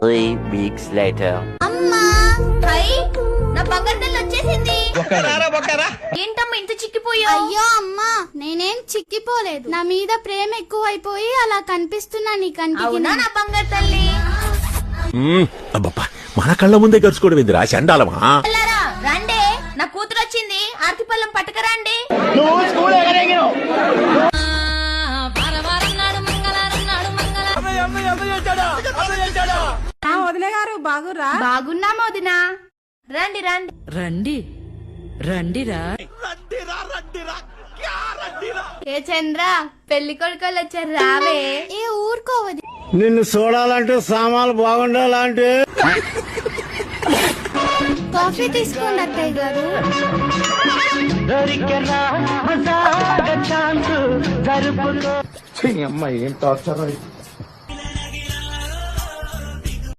3 weeks later. అమ్మా high నా బంగారు తల్లి వచ్చేసింది. ఏంటమ్మా ఇంత చిక్కిపోయా? అయ్యో అమ్మా నేనేం చిక్కిపోలేదు. నా మీద ప్రేమ ఎక్కువైపోయి అలా కనిపిస్తున్నా నీ కంటికి. అవునా నా బంగారు తల్లి? అబ్బబ్బా మన కళ్ళ ముందే గడుచుకోవడం ఏందిరా చండాలమా? అల్లారా రండే, నా కూతురు వచ్చింది. ఆర్తి పళ్ళం పట్టుకరండి. వదిన గారు బాగురా? బాగున్నామా వదినా? రండి రండి రండి రండిరా. ఏ చంద్ర పెళ్లి కొడుకోళ్ళు వచ్చారు రావే. ఏ ఊరుకోవది. నిన్ను చూడాలంటే సామాన్లు బాగుండాలంటే కాఫీ తీసుకోండి అత్తయ్య గారు. అమ్మాయి ఏం టార్చర్